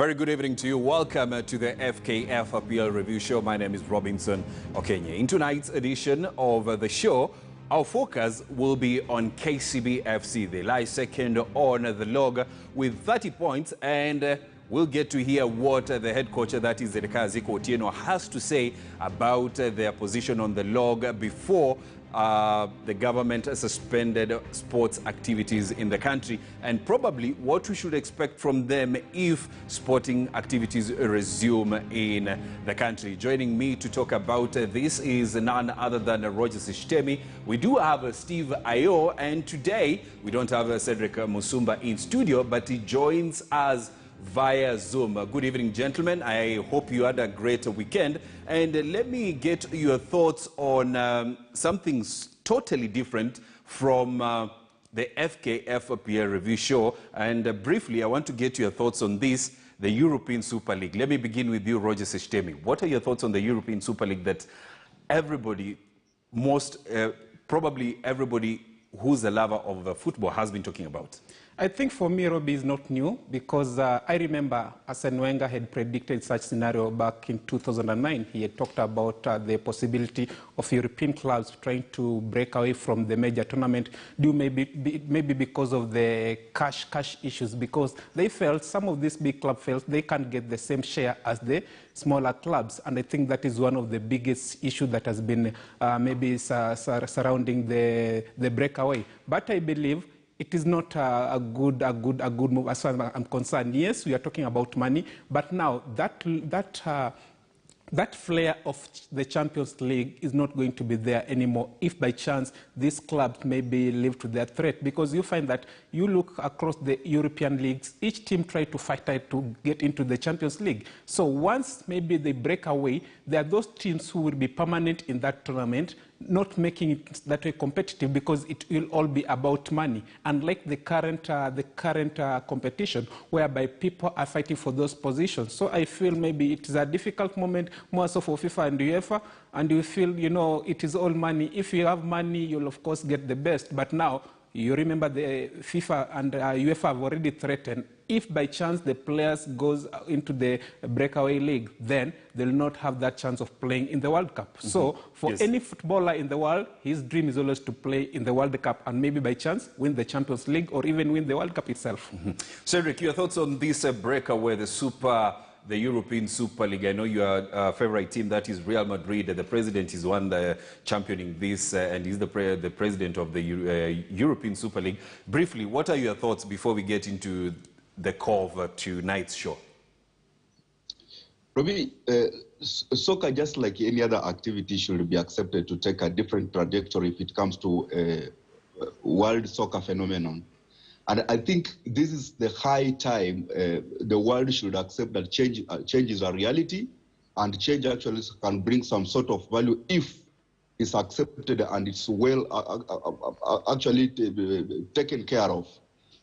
very good evening to you. Welcome to the FKFPL review show. My name is Robinson Okenye. In tonight's edition of the show, our focus will be on KCB FC. They lie second on the log with 30 points, and we'll get to hear what the head coach, that is Ziko Otieno, has to say about their position on the log before the government suspended sports activities in the country, and probably what we should expect from them if sporting activities resume in the country. Joining me to talk about this is none other than Roger Sishtemi. We do have Steve Ayo, and today we don't have Cedric Musumba in studio, but he joins us via Zoom. Good evening, gentlemen. I hope you had a great weekend. And let me get your thoughts on something totally different from the FKFPL review show. And briefly, I want to get your thoughts on this, the European Super League. Let me begin with you, Roger Sishtemi. What are your thoughts on the European Super League that everybody, probably everybody who's a lover of football has been talking about? I think for me, Robbie is not new because I remember Arsene Wenger had predicted such scenario back in 2009. He had talked about the possibility of European clubs trying to break away from the major tournament, maybe because of the cash issues, because they felt, some of these big clubs felt they can't get the same share as the smaller clubs. And I think that is one of the biggest issues that has been surrounding the breakaway. But I believe it is not a good move as far as I'm concerned. Yes, we are talking about money, but now that flair of the Champions League is not going to be there anymore if by chance these clubs maybe live to their threat, because you find that you look across the European leagues, each team tries to fight to get into the Champions League. So once maybe they break away, there are those teams who will be permanent in that tournament, not making it that way competitive, because it will all be about money. Unlike the current competition, whereby people are fighting for those positions. So I feel maybe it is a difficult moment, more so for FIFA and UEFA, and you feel, it is all money. If you have money, you'll of course get the best. But now, you remember the FIFA and UEFA have already threatened, if by chance the players goes into the breakaway league, then they'll not have that chance of playing in the World Cup. So for any footballer in the world, his dream is always to play in the World Cup and maybe by chance win the Champions League or even win the World Cup itself. Cedric, your thoughts on this breakaway, the European Super League? I know your favorite team, that is Real Madrid. The president is one championing this, and he's the president of the European Super League. Briefly, what are your thoughts before we get into the core of tonight's show? Robbie, soccer, just like any other activity, should be accepted to take a different trajectory if it comes to world soccer phenomenon. And I think this is the high time the world should accept that change is a reality, and change actually can bring some sort of value if it's accepted and it's well actually taken care of.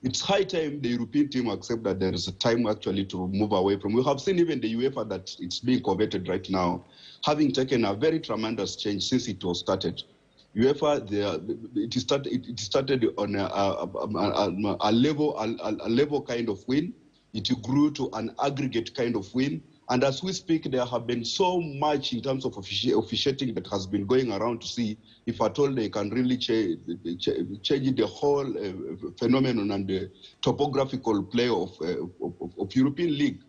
It's high time the European team accept that there is a time actually to move away from. We have seen even the UEFA that it's being coveted right now, having taken a very tremendous change since it was started. UEFA, it started on a level kind of win. It grew to an aggregate kind of win. And as we speak, there have been so much in terms of officiating that has been going around to see if at all they can really change the whole phenomenon and the topographical play of European League.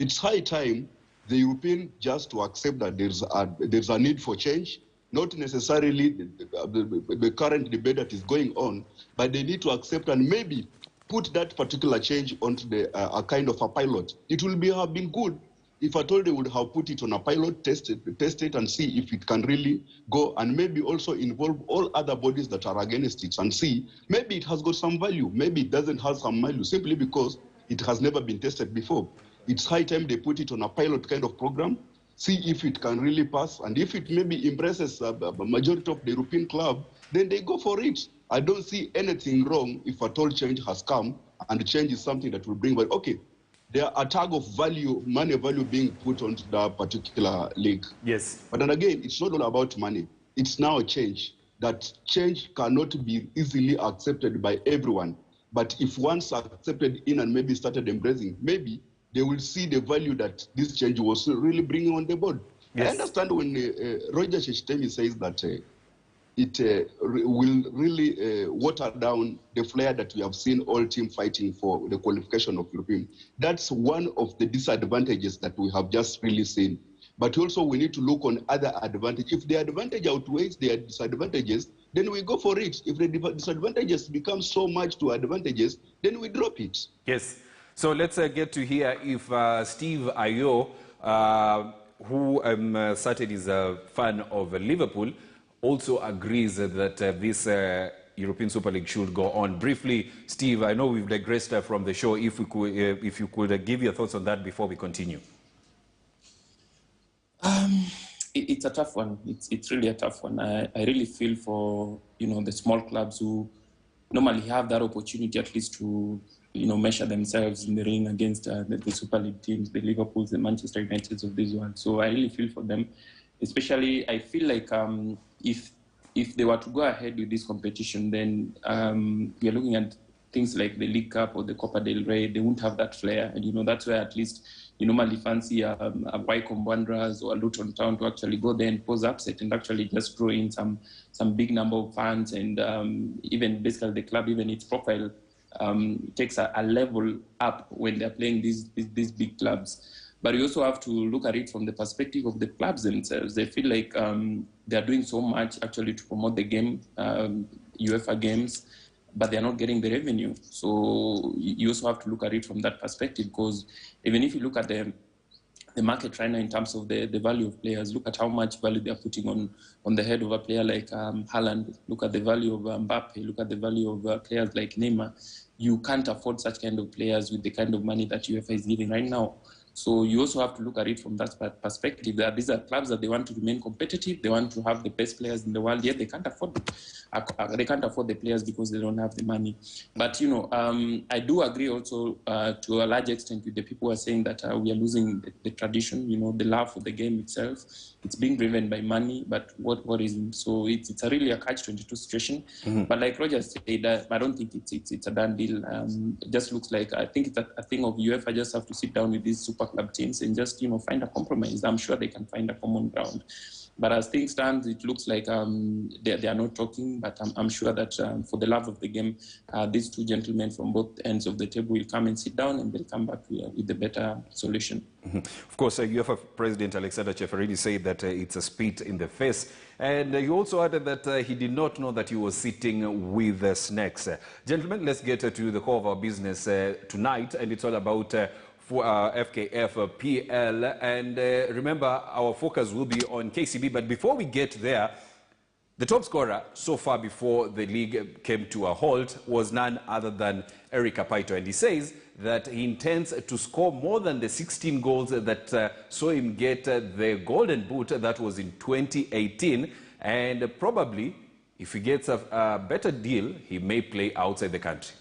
It's high time the European just to accept that there's a need for change. Not necessarily the current debate that is going on, but they need to accept and maybe put that particular change onto a kind of a pilot. It will have been good if at all they would have put it on a pilot, test it and see if it can really go, and maybe also involve all other bodies that are against it and see maybe it has got some value, maybe it doesn't have some value, simply because it has never been tested before. It's high time they put it on a pilot kind of program, see if it can really pass, and if it maybe impresses a majority of the European club, then they go for it. I don't see anything wrong if at all change has come, and change is something that will bring value. Okay, there are a tag of value, money value being put onto that particular league. Yes. But then again, it's not all about money. It's now a change. That change cannot be easily accepted by everyone. But if once accepted in and maybe started embracing, maybe they will see the value that this change was really bringing on the board. Yes. I understand when Roger Sheshtemi says that it will really water down the flair that we have seen all team fighting for the qualification of European. That's one of the disadvantages that we have just really seen. But also we need to look on other advantages. If the advantage outweighs the disadvantages, then we go for it. If the disadvantages become so much to advantages, then we drop it. Yes. So let's get to hear if Steve Ayo, who I'm certain is a fan of Liverpool, also agrees that this European Super League should go on. Briefly, Steve, I know we've digressed from the show. If you could give your thoughts on that before we continue. It's a tough one. It's really a tough one. I really feel for the small clubs who normally have that opportunity at least to measure themselves in the ring against the Super League teams, the Liverpools, the Manchester Uniteds of this one. So I really feel for them. Especially, I feel like if they were to go ahead with this competition, then we are looking at things like the League Cup or the Copa del Rey. They won't have that flair, and that's where at least you normally fancy a Wycombe Wanderers or a Luton Town to actually go there and pose upset and actually just draw in some big number of fans, and even basically the club, even its profile takes a level up when they're playing these big clubs. But you also have to look at it from the perspective of the clubs themselves. They feel like they're doing so much actually to promote the game, UEFA games, but they're not getting the revenue. So you also have to look at it from that perspective, because even if you look at the market right now in terms of the value of players, look at how much value they're putting on the head of a player like Haaland, look at the value of Mbappe, look at the value of players like Neymar. You can't afford such kind of players with the kind of money that UEFA is giving right now. So you also have to look at it from that perspective, that these are clubs that they want to remain competitive. They want to have the best players in the world, yet they can't afford the players because they don't have the money. But, I do agree also to a large extent with the people who are saying that we are losing the tradition, the love for the game itself. It's being driven by money, but what isn't? So it's a really a catch-22 situation. Mm-hmm. But like Roger said, I don't think it's a done deal. It just looks like, I think it's a thing of UEFA just have to sit down with these super club teams and just find a compromise. I'm sure they can find a common ground. But as things stand, it looks like they are not talking. But I'm sure that for the love of the game, these two gentlemen from both ends of the table will come and sit down, and they'll come back with the better solution. Mm-hmm. Of course, UEFA President Alexander Ceferini said that it's a spit in the face. And he also added that he did not know that he was sitting with snakes. Gentlemen, let's get to the core of our business tonight, and it's all about for FKFPL, and remember our focus will be on KCB. But before we get there, the top scorer so far before the league came to a halt was none other than Eric Kapito, and he says that he intends to score more than the 16 goals that saw him get the golden boot that was in 2018, and probably if he gets a better deal, he may play outside the country.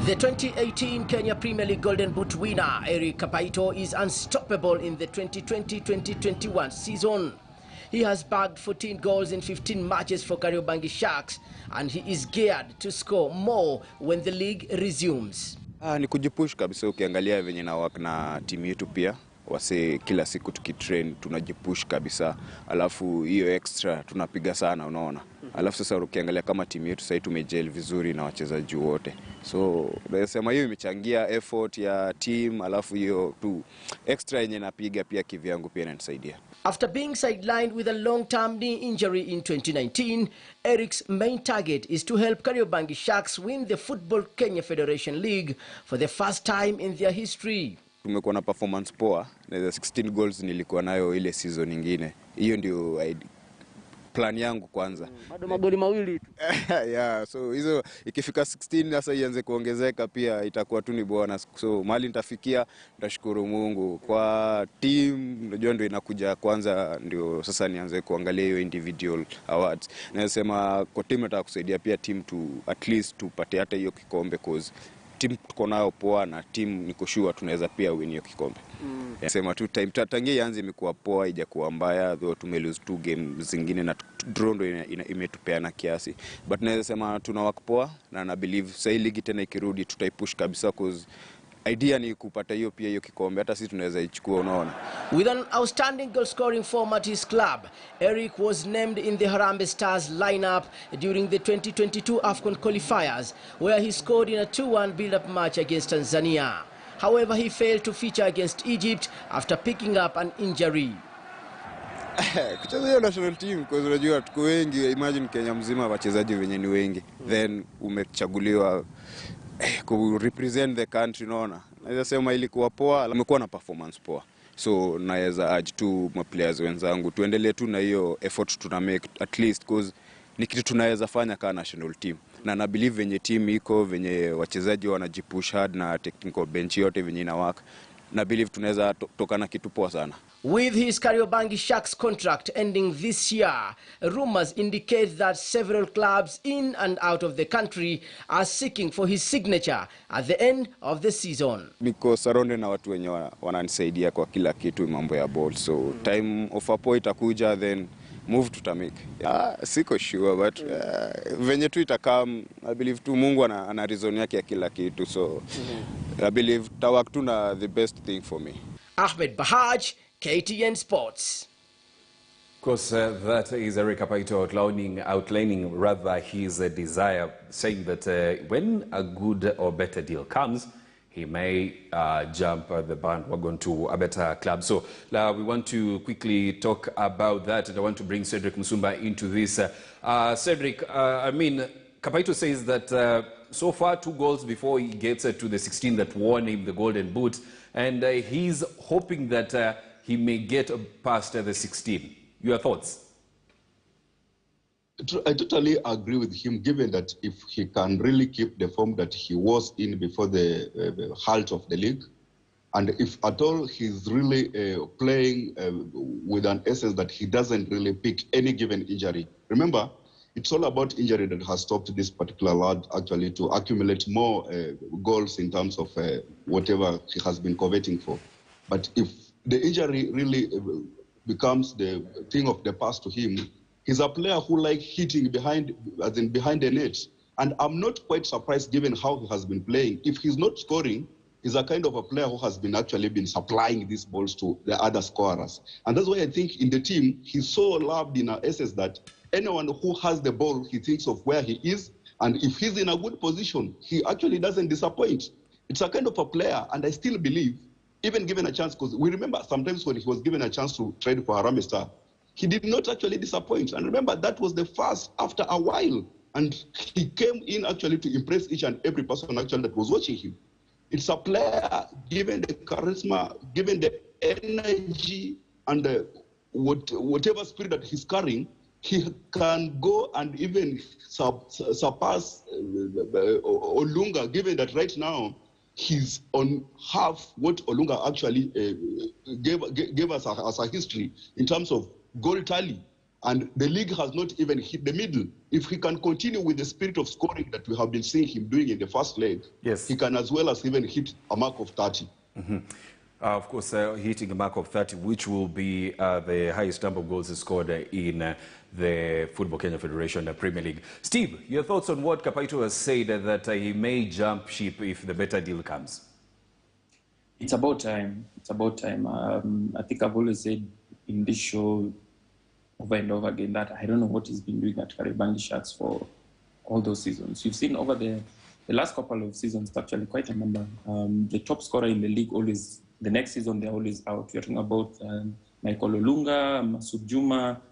The 2018 Kenya Premier League Golden Boot winner, Eric Kapito, is unstoppable in the 2020-2021 season. He has bagged 14 goals in 15 matches for Kariobangi Sharks, and he is geared to score more when the league resumes. Ni kujipush kabisa, ukiangalia venye na work na timu yetu pia. Wase kila siku tukitrain tunajipush kabisa, alafu hiyo extra tunapiga sana, unaona. Alafu sasa ukiangalia kama timu yetu sasa tumejel vizuri na wachezaji wote, so nasema hiyo imechangia effort ya team, alafu hiyo tu extra yenye napiga pia kivyangu pia inanisaidia. After being sidelined with a long-term knee injury in 2019, Eric's main target is to help Kariobangi Sharks win the Football Kenya Federation League for the first time in their history. Tumekuwa na performance poa, na 16 goals nilikuwa nayo ile season nyingine. Hiyo ndio plan yangu kwanza. Bado magoli mawili tu. Yeah, so hizo ikifika 16 sasa ianze kuongezeka pia itakuwa tu ni bonus. So mali nitafikia, nitashukuru Mungu. Kwa team unajua ndio inakuja kwanza, ndio sasa nianze kuangalia hiyo individual awards. Nasema kwa team nataka kusaidia pia team to at least tupate hata hiyo kikombe, cause team tuko nayo poa na team niko sure tunaweza pia win hiyo kikombe. Sema tu time tangia ianze imekuwa poa, haijakuwa mbaya, though tumelose 2 games zingine na draw ndo imetupeana kiasi, but naweza sema tuna work poa na believe sasa ligi tena ikirudi tutaipush kabisa, cause idea ni kupata hiyo pia hiyo kikombe, hata sisi tunaweza ichukua, unaona. With an outstanding goal-scoring form at his club, Eric was named in the Harambee Stars lineup during the 2022 AFCON qualifiers, where he scored in a 2-1 build-up match against Tanzania. However, he failed to feature against Egypt after picking up an injury. Kucheza hiyo national team, because unajua tuko wengi, imagine Kenya mzima wachezaji wenye ni wengi, then umechaguliwa ku represent the country, unaona. Naweza sema ilikuwa poa, amekuwa na performance poa. So naweza urge tu ma players wenzangu tuendelee tu na hiyo effort tuna make, at least cause ni kitu tunaweza fanya kama national team. Na believe venye team iko, venye wachezaji wanajipush hard na technical bench yote venye ina work, na believe tunaweza tokana kitu poa sana. With his Kariobangi Sharks contract ending this year, rumors indicate that several clubs in and out of the country are seeking for his signature at the end of the season. Because surrounded na watu wenye wananisaidia kwa kila kitu mambo ya ball, so time of apo itakuja, then move tutamake. Siko sure, but venye tu itakam, I believe tu Mungu ana reason yake ya kila kitu, so I believe tawak tu na the best thing for me. Ahmed Bahaj, KTN Sports. Of course, that is Eric Kapito outlining rather his desire, saying that when a good or better deal comes, he may jump the bandwagon to a better club. So we want to quickly talk about that, and I want to bring Cedric Musumba into this. Cedric, I mean, Kapito says that so far 2 goals before he gets to the 16 that won him the Golden Boot, and he's hoping that he may get past the 16. Your thoughts? I totally agree with him, given that if he can really keep the form that he was in before the halt of the league, and if at all he's really playing with an essence that he doesn't really pick any given injury. Remember, it's all about injury that has stopped this particular lad actually to accumulate more goals in terms of whatever he has been coveting for. But if the injury really becomes the thing of the past to him, he's a player who likes hitting behind the net. And I'm not quite surprised given how he has been playing. If he's not scoring, he's a kind of a player who has been actually been supplying these balls to the other scorers. And that's why I think in the team, he's so loved in our essence that anyone who has the ball, he thinks of where he is. And if he's in a good position, he actually doesn't disappoint. It's a kind of a player, and I still believe, even given a chance, because we remember sometimes when he was given a chance to trade for Harambee Star, he did not actually disappoint. And remember, that was the first after a while. And he came in actually to impress each and every person actually that was watching him. It's a player, given the charisma, given the energy, and the whatever spirit that he's carrying, he can go and even surpass Olunga, given that right now, he's on half what Olunga actually gave us as a history in terms of goal tally. And the league has not even hit the middle. If he can continue with the spirit of scoring that we have been seeing him doing in the first leg, yes, he can as well as even hit a mark of 30. Mm-hmm. Of course, hitting a mark of 30, which will be the highest number of goals scored in the Football Kenya Federation Premier League. Steve, your thoughts on what Kapito has said that he may jump ship if the better deal comes? It's about time. It's about time. I think I've always said in this show over and over again that I don't know what he's been doing at Kariobangi Sharks for all those seasons. You've seen over the last couple of seasons, actually quite a number. The top scorer in the league always, the next season, they're always out. We're talking about Michael Olunga, Masud Juma,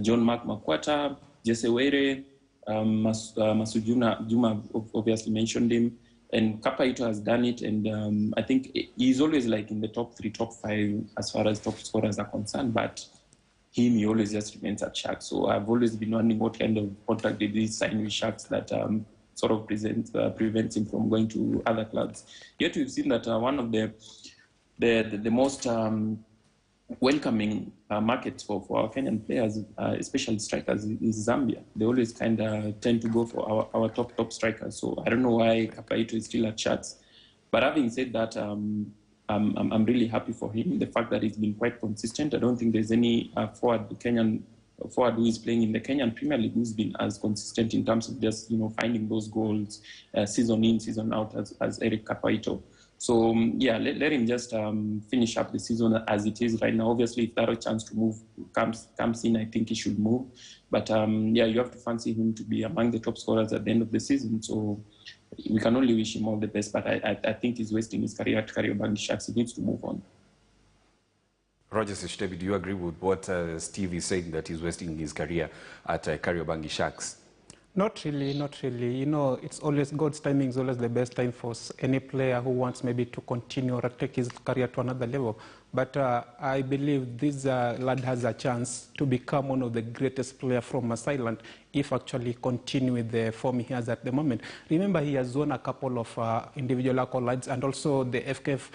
John Mark Makwata, Jesse Were, Masud Juma obviously mentioned him, and Kapito has done it, and I think he's always like in the top 3, top 5 as far as top scorers are concerned, but he always just remains at Sharks. So I've always been wondering what kind of contract did he sign with Sharks that sort of prevents him from going to other clubs. Yet we've seen that one of the most welcoming market for our Kenyan players, especially strikers, is Zambia. They always kind of tend to go for our top strikers. So I don't know why Kapito is still at Sharks. But having said that, I'm really happy for him. The fact that he's been quite consistent. I don't think there's any Kenyan forward who is playing in the Kenyan Premier League who's been as consistent in terms of just finding those goals season in, season out as Eric Kapito. So yeah, let him just finish up the season as it is right now. Obviously, if there are a chance to move comes in, I think he should move. But yeah, you have to fancy him to be among the top scorers at the end of the season. So we can only wish him all the best. But I think he's wasting his career at Kariobangi Sharks. He needs to move on. Roger Sishitebi, do you agree with what Steve is saying, that he's wasting his career at Kariobangi Sharks? Not really, not really. It's always God's timing is always the best time for any player who wants maybe to continue or take his career to another level. But I believe this lad has a chance to become one of the greatest players from Maasai Island if actually continue with the form he has at the moment. Remember, he has won a couple of individual accolades and also the FKF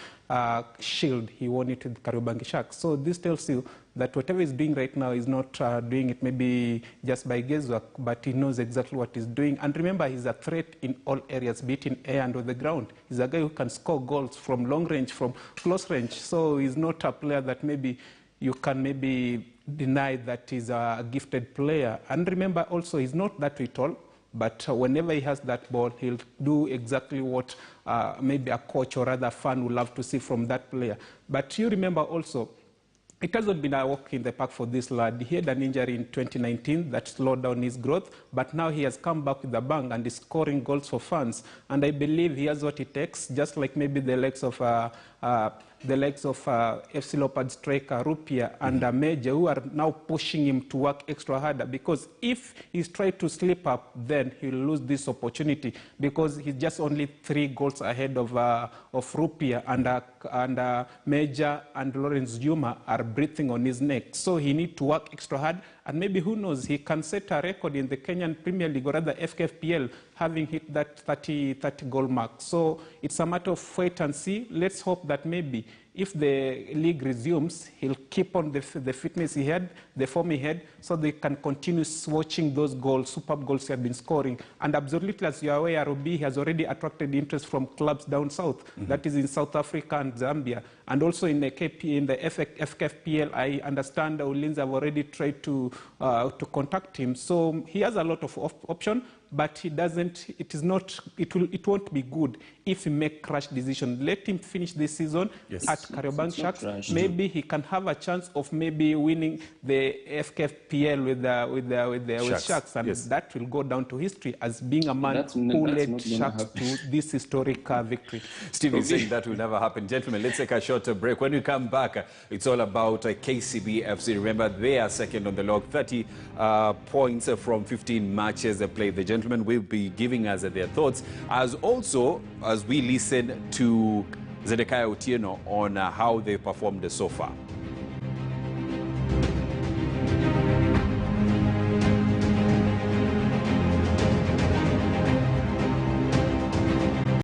Shield. He won it with Kariobangi Sharks. So this tells you that whatever he's doing right now is not doing it maybe just by guesswork, but he knows exactly what he's doing. And remember, he's a threat in all areas, be it in air and on the ground. He's a guy who can score goals from long range, from close range. So he's not a player that maybe you can maybe deny that he's a gifted player. And remember also, he's not that tall, but whenever he has that ball, he'll do exactly what maybe a coach or other fan would love to see from that player. But you remember also, it hasn't been a walk in the park for this lad. He had an injury in 2019 that slowed down his growth, but now he has come back with a bang and is scoring goals for fans. And I believe he has what it takes, just like maybe the likes of FC Leopard striker Rupia and Major, who are now pushing him to work extra harder, because if he's trying to slip up, then he'll lose this opportunity, because he's just only 3 goals ahead of Rupia, and Major and Lawrence Juma are breathing on his neck. So he needs to work extra hard, and maybe, who knows, he can set a record in the Kenyan Premier League or rather FKFPL, having hit that 30 goal mark. So it's a matter of wait and see. Let's hope that maybe if the league resumes, he'll keep on the fitness he had, the form he had, so they can continue watching those goals, superb goals he had been scoring. And absolutely, as you are aware, ROB has already attracted interest from clubs down south, that is in South Africa and Zambia. And also in the FKFPL, I understand the Ulinzi have already tried to contact him. So he has a lot of options. But it won't be good if he make rash decision. Let him finish this season at Kariobangi Sharks. Maybe he can have a chance of maybe winning the FKFPL with Sharks, and that will go down to history as being a man who led Sharks to this historic victory. Steve is saying that will never happen. Gentlemen, let's take a short break. When we come back, it's all about KCB FC. Remember, they are second on the log, 30 points from 15 matches played. The gentlemen will be giving us their thoughts, as we listen to Zedekiah Otieno on how they performed so far.